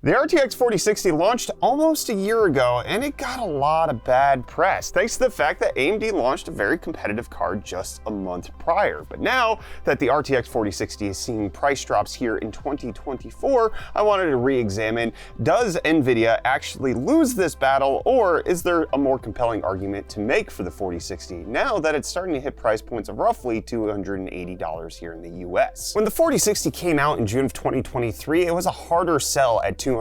The RTX 4060 launched almost a year ago, and it got a lot of bad press, thanks to the fact that AMD launched a very competitive card just a month prior. But now that the RTX 4060 is seeing price drops here in 2024, I wanted to re-examine, does NVIDIA actually lose this battle, or is there a more compelling argument to make for the 4060 now that it's starting to hit price points of roughly $280 here in the US? When the 4060 came out in June of 2023, it was a harder sell at $299.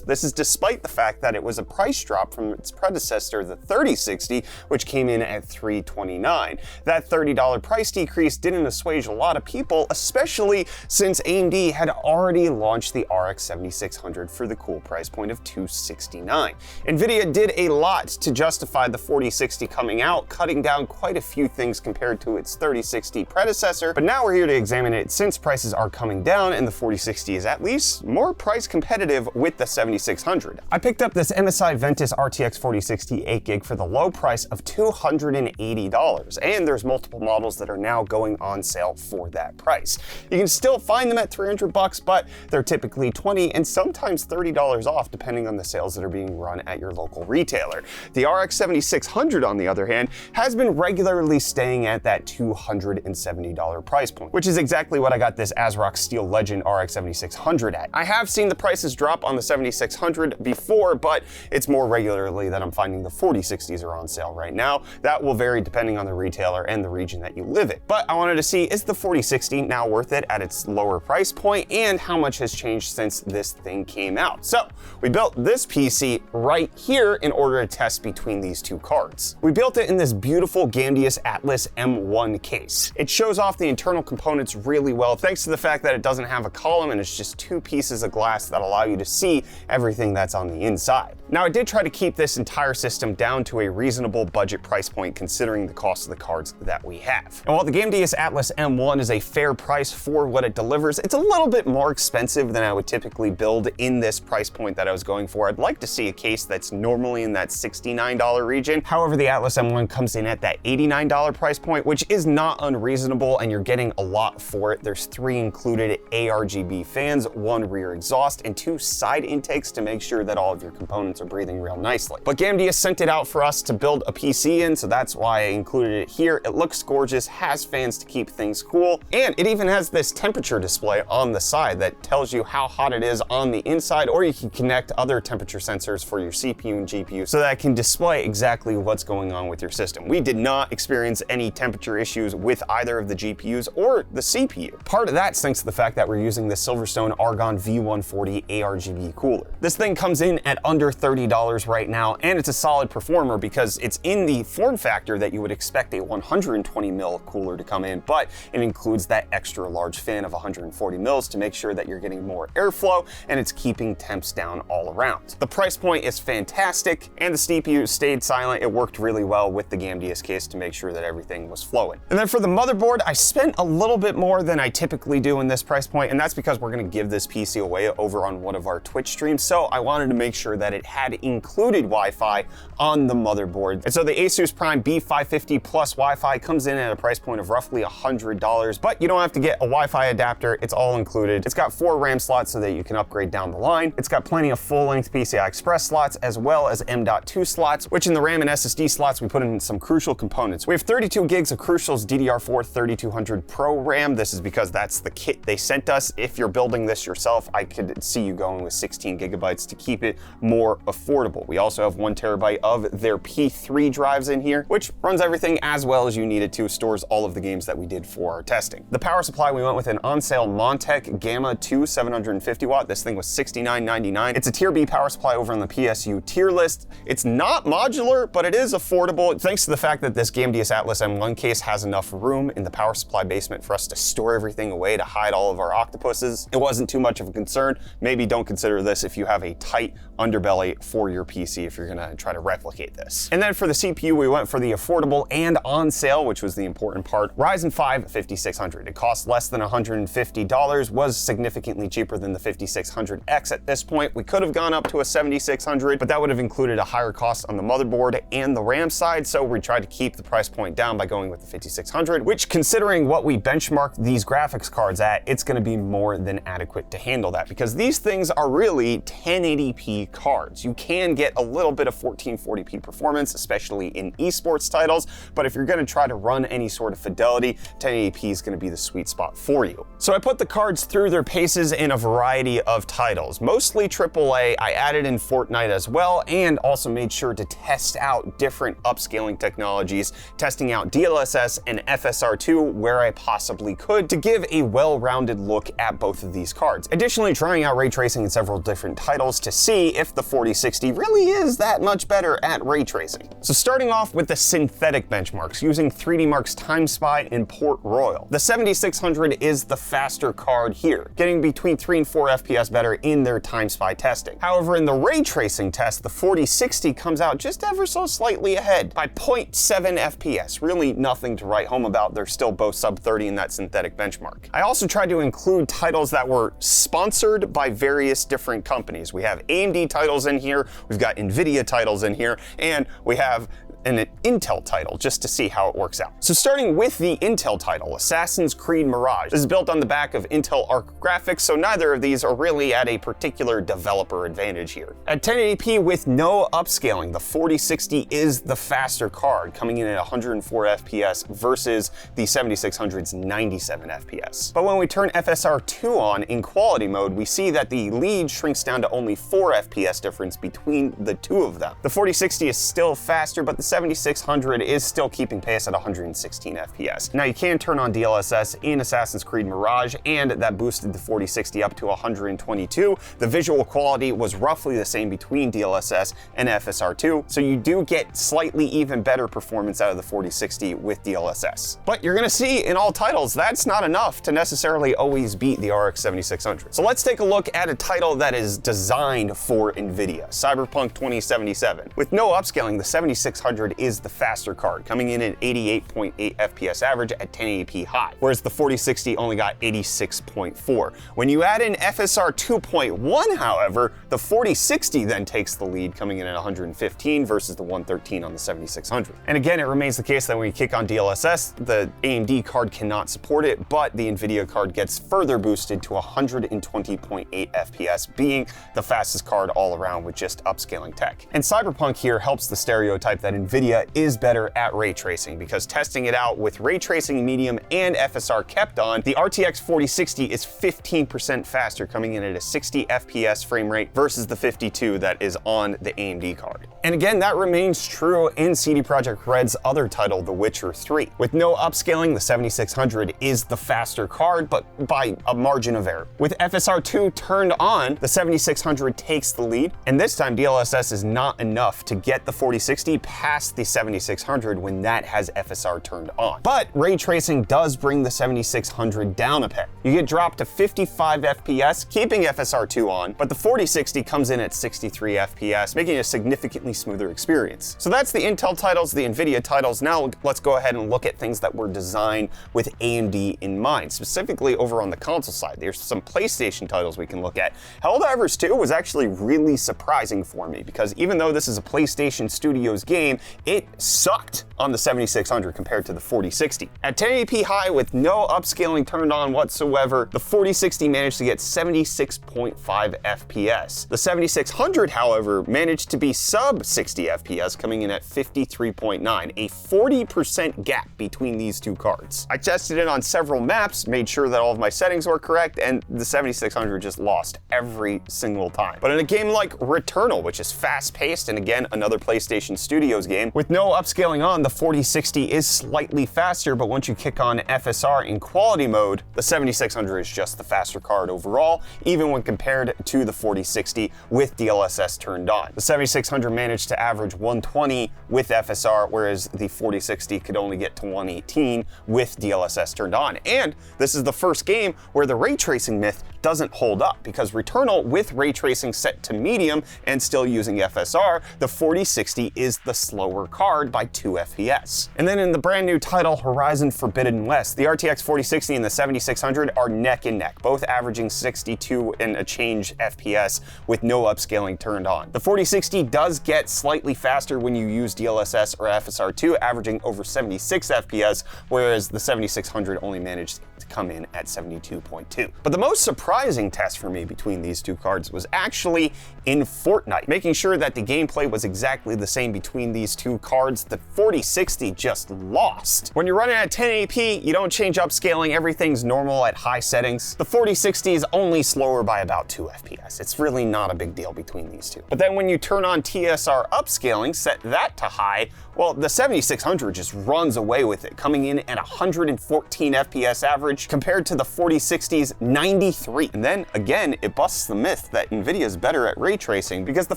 This is despite the fact that it was a price drop from its predecessor, the 3060, which came in at $329. That $30 price decrease didn't assuage a lot of people, especially since AMD had already launched the RX 7600 for the cool price point of $269. NVIDIA did a lot to justify the 4060 coming out, cutting down quite a few things compared to its 3060 predecessor, but now we're here to examine it since prices are coming down and the 4060 is at least more price competitive with the 7600. I picked up this MSI Ventus RTX 4060 8GB for the low price of $280, and there's multiple models that are now going on sale for that price. You can still find them at $300, but they're typically $20 and sometimes $30 off depending on the sales that are being run at your local retailer. The RX 7600, on the other hand, has been regularly staying at that $270 price point, which is exactly what I got this ASRock Steel Legend RX 7600 at. I have seen the prices drop on the 7600 before, but it's more regularly that I'm finding the 4060s are on sale right now. That will vary depending on the retailer and the region that you live in. But I wanted to see, is the 4060 now worth it at its lower price point, and how much has changed since this thing came out? So we built this PC right here in order to test between these two cards. We built it in this beautiful Gamdius Atlas M1 case. It shows off the internal components really well thanks to the fact that it doesn't have a column and it's just two pieces of glass that allow you to see everything that's on the inside. Now, I did try to keep this entire system down to a reasonable budget price point considering the cost of the cards that we have. And while the Gamdius Atlas M1 is a fair price for what it delivers, it's a little bit more expensive than I would typically build in this price point that I was going for. I'd like to see a case that's normally in that $69 region. However, the Atlas M1 comes in at that $89 price point, which is not unreasonable, and you're getting a lot for it. There's 3 included ARGB fans, 1 rear exhaust, and 2 side intakes to make sure that all of your components are breathing real nicely. But Gamdius sent it out for us to build a PC in, so that's why I included it here. It looks gorgeous, has fans to keep things cool, and it even has this temperature display on the side that tells you how hot it is on the inside, or you can connect other temperature sensors for your CPU and GPU so that it can display exactly what's going on with your system. We did not experience any temperature issues with either of the GPUs or the CPU. Part of that's thanks to the fact that we're using the Silverstone Argon V140 ARGB cooler. This thing comes in at under $30 right now, and it's a solid performer because it's in the form factor that you would expect a 120 mil cooler to come in, but it includes that extra large fan of 140 mils to make sure that you're getting more airflow and it's keeping temps down all around. The price point is fantastic, and the CPU stayed silent. It worked really well with the Gamdius case to make sure that everything was flowing. And then for the motherboard, I spent a little bit more than I typically do in this price point, and that's because we're going to give this PC away over on one of our Twitch streams, so I wanted to make sure that it had included Wi-Fi on the motherboard. And so the Asus Prime B550 plus Wi-Fi comes in at a price point of roughly $100, but you don't have to get a Wi-Fi adapter. It's all included. It's got 4 RAM slots so that you can upgrade down the line. It's got plenty of full-length PCI Express slots as well as M.2 slots, which in the RAM and SSD slots we put in some Crucial components. We have 32 gigs of Crucial's DDR4 3200 Pro RAM. This is because that's the kit they sent us. If you're building this yourself, I could see you going with 16 gigabytes to keep it more affordable. We also have 1 terabyte of their P3 drives in here, which runs everything as well as you need it to, stores all of the games that we did for our testing. The power supply, we went with an on-sale Montech Gamma 2 750 watt. This thing was $69.99. It's a tier B power supply over on the PSU tier list. It's not modular, but it is affordable thanks to the fact that this Gamdius Atlas M1 case has enough room in the power supply basement for us to store everything away to hide all of our octopuses. It wasn't too much of a concern. Maybe don't consider this if you have a tight underbelly for your PC if you're gonna try to replicate this. And then for the CPU, we went for the affordable and on sale, which was the important part, Ryzen 5 5600. It cost less than $150, was significantly cheaper than the 5600X at this point. We could have gone up to a 7600, but that would have included a higher cost on the motherboard and the RAM side, so we tried to keep the price point down by going with the 5600, which considering what we benchmarked these graphics cards at, it's gonna be more than adequate to handle that because because these things are really 1080p cards. You can get a little bit of 1440p performance, especially in esports titles, but if you're going to try to run any sort of fidelity, 1080p is going to be the sweet spot for you. So I put the cards through their paces in a variety of titles, mostly AAA. I added in Fortnite as well, and also made sure to test out different upscaling technologies, testing out DLSS and FSR2 where I possibly could to give a well-rounded look at both of these cards. Additionally, trying out ray tracing in several different titles to see if the 4060 really is that much better at ray tracing. So starting off with the synthetic benchmarks, using 3D Mark's Time Spy and Port Royal. The 7600 is the faster card here, getting between 3 and 4 FPS better in their Time Spy testing. However, in the ray tracing test, the 4060 comes out just ever so slightly ahead by 0.7 FPS. Really nothing to write home about. They're still both sub 30 in that synthetic benchmark. I also tried to include titles that were sponsored by various different companies. We have AMD titles in here, we've got NVIDIA titles in here, and we have an Intel title just to see how it works out. So starting with the Intel title, Assassin's Creed Mirage. This is built on the back of Intel Arc graphics, so neither of these are really at a particular developer advantage here. At 1080p with no upscaling, the 4060 is the faster card, coming in at 104 FPS versus the 7600's 97 FPS. But when we turn FSR2 on in quality mode, we see that the lead shrinks down to only 4 FPS difference between the two of them. The 4060 is still faster, but the 7600 is still keeping pace at 116 FPS. Now you can turn on DLSS in Assassin's Creed Mirage, and that boosted the 4060 up to 122. The visual quality was roughly the same between DLSS and FSR2, so you do get slightly even better performance out of the 4060 with DLSS. But you're gonna see in all titles, that's not enough to necessarily always beat the RX 7600. So let's take a look at a title that is designed for NVIDIA, Cyberpunk 2077. With no upscaling, the 7600 is the faster card, coming in at 88.8 FPS average at 1080p high, whereas the 4060 only got 86.4. When you add in FSR 2.1, however, the 4060 then takes the lead, coming in at 115 versus the 113 on the 7600. And again, it remains the case that when you kick on DLSS, the AMD card cannot support it, but the NVIDIA card gets further boosted to 120.8 FPS, being the fastest card all around with just upscaling tech. And Cyberpunk here helps the stereotype that NVIDIA is better at ray tracing, because testing it out with ray tracing medium and FSR kept on, the RTX 4060 is 15% faster, coming in at a 60 FPS frame rate versus the 52 that is on the AMD card. And again, that remains true in CD Projekt Red's other title, The Witcher 3. With no upscaling, the 7600 is the faster card, but by a margin of error. With FSR2 turned on, the 7600 takes the lead, and this time DLSS is not enough to get the 4060 past the 7600 when that has FSR turned on. But ray tracing does bring the 7600 down a peg. You get dropped to 55 FPS, keeping FSR2 on, but the 4060 comes in at 63 FPS, making it a significantly smoother experience. So that's the Intel titles, the NVIDIA titles. Now let's go ahead and look at things that were designed with AMD in mind, specifically over on the console side. There's some PlayStation titles we can look at. Helldivers 2 was actually really surprising for me, because even though this is a PlayStation Studios game, it sucked on the 7600 compared to the 4060. At 1080p high with no upscaling turned on whatsoever, the 4060 managed to get 76.5 FPS. The 7600, however, managed to be sub 60 FPS, coming in at 53.9, a 40% gap between these two cards. I tested it on several maps, made sure that all of my settings were correct, and the 7600 just lost every single time. But in a game like Returnal, which is fast-paced, and again, another PlayStation Studios game, with no upscaling on, the 4060 is slightly faster, but once you kick on FSR in quality mode, the 7600 is just the faster card overall, even when compared to the 4060 with DLSS turned on. The 7600 managed to average 120 with FSR, whereas the 4060 could only get to 118 with DLSS turned on. And this is the first game where the ray tracing myth doesn't hold up, because Returnal with ray tracing set to medium and still using FSR, the 4060 is the slower card by 2 FPS. And then in the brand new title Horizon Forbidden West, the RTX 4060 and the 7600 are neck and neck, both averaging 62 and a change FPS with no upscaling turned on. The 4060 does get slightly faster when you use DLSS or FSR2, averaging over 76 FPS, whereas the 7600 only managed to come in at 72.2. But the most surprising test for me between these two cards was actually in Fortnite. Making sure that the gameplay was exactly the same between these two cards, the 4060 just lost. When you're running at 1080p, you don't change upscaling, everything's normal at high settings. The 4060 is only slower by about 2 FPS. It's really not a big deal between these two. But then when you turn on TSR upscaling, set that to high, well, the 7600 just runs away with it, coming in at 114 FPS average compared to the 4060's 93. And then again, it busts the myth that Nvidia is better at ray tracing, because the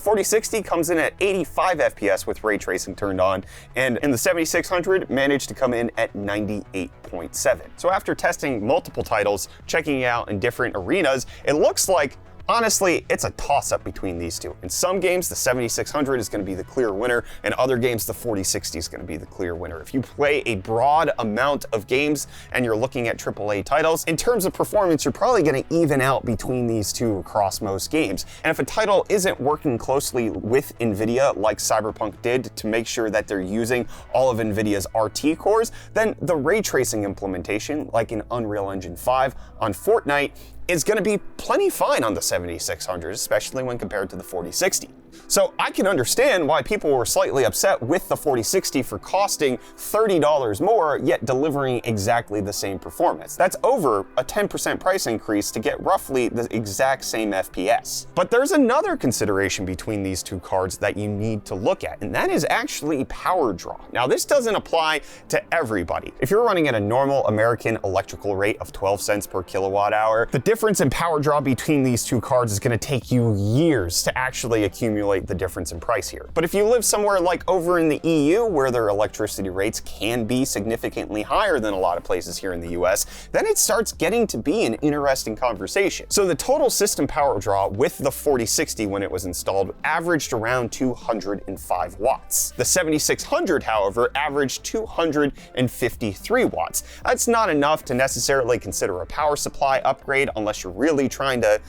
4060 comes in at 85 FPS with ray tracing turned on, and in the 7600 managed to come in at 98.7. So after testing multiple titles, checking it out in different arenas, it looks like, honestly, it's a toss-up between these two. In some games, the 7600 is going to be the clear winner, and other games, the 4060 is going to be the clear winner. If you play a broad amount of games and you're looking at AAA titles, in terms of performance, you're probably going to even out between these two across most games. And if a title isn't working closely with Nvidia, like Cyberpunk did, to make sure that they're using all of Nvidia's RT cores, then the ray tracing implementation, like in Unreal Engine 5 on Fortnite, is going to be plenty fine on the 7600, especially when compared to the 4060. So I can understand why people were slightly upset with the 4060 for costing $30 more, yet delivering exactly the same performance. That's over a 10% price increase to get roughly the exact same FPS. But there's another consideration between these two cards that you need to look at, and that is actually power draw. Now, this doesn't apply to everybody. If you're running at a normal American electrical rate of 12 cents per kilowatt hour, the difference in power draw between these two cards is going to take you years to actually accumulate the difference in price here. But if you live somewhere like over in the EU, where their electricity rates can be significantly higher than a lot of places here in the US, then it starts getting to be an interesting conversation. So the total system power draw with the 4060 when it was installed averaged around 205 watts. The 7600, however, averaged 253 watts. That's not enough to necessarily consider a power supply upgrade unless you're really trying to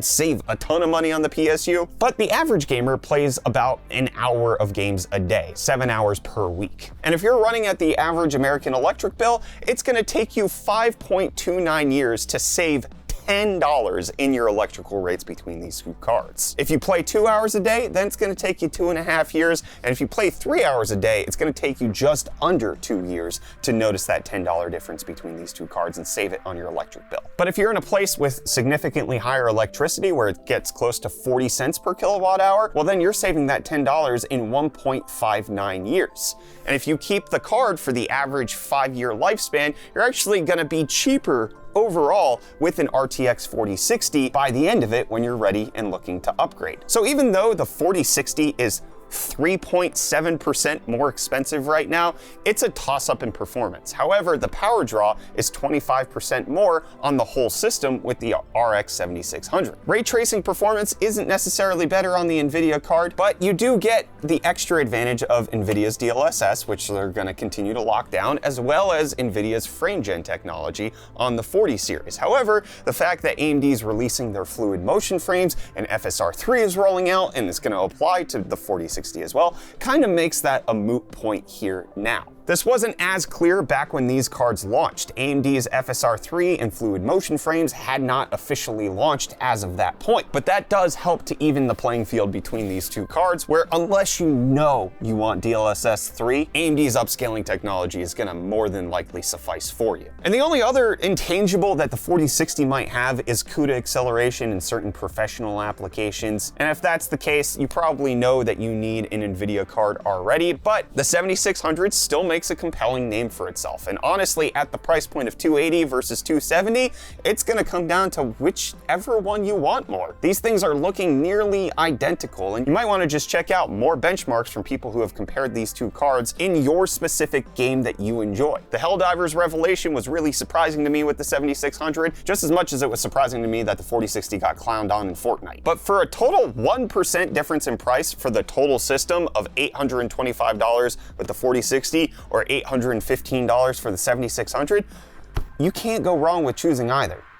save a ton of money on the PSU. But the average gamer plays about an hour of games a day, 7 hours per week. And if you're running at the average American electric bill, it's going to take you 5.29 years to save $10 in your electrical rates between these two cards. If you play 2 hours a day, then it's going to take you 2.5 years. And if you play 3 hours a day, it's going to take you just under 2 years to notice that $10 difference between these two cards and save it on your electric bill. But if you're in a place with significantly higher electricity where it gets close to 40 cents per kilowatt hour, well, then you're saving that $10 in 1.59 years. And if you keep the card for the average 5-year lifespan, you're actually going to be cheaper overall with an RTX 4060 by the end of it when you're ready and looking to upgrade. So even though the 4060 is 3.7% more expensive right now, it's a toss-up in performance. However, the power draw is 25% more on the whole system with the RX 7600. Ray tracing performance isn't necessarily better on the Nvidia card, but you do get the extra advantage of Nvidia's DLSS, which they're going to continue to lock down, as well as Nvidia's FrameGen technology on the 40 series. However, the fact that AMD is releasing their fluid motion frames and FSR3 is rolling out and it's going to apply to the 4060 as well, kind of makes that a moot point here now. This wasn't as clear back when these cards launched. AMD's FSR3 and fluid motion frames had not officially launched as of that point, but that does help to even the playing field between these two cards, where unless you know you want DLSS 3, AMD's upscaling technology is going to more than likely suffice for you. And the only other intangible that the 4060 might have is CUDA acceleration in certain professional applications, and if that's the case, you probably know that you need an Nvidia card already, but the 7600 still makes a compelling name for itself. And honestly, at the price point of $280 versus $270, it's going to come down to whichever one you want more. These things are looking nearly identical, and you might want to just check out more benchmarks from people who have compared these two cards in your specific game that you enjoy. The Helldivers Revelation was really surprising to me with the 7600, just as much as it was surprising to me that the 4060 got clowned on in Fortnite. But for a total 1% difference in price for the total system of $825 with the 4060 or $815 for the 7600, you can't go wrong with choosing either.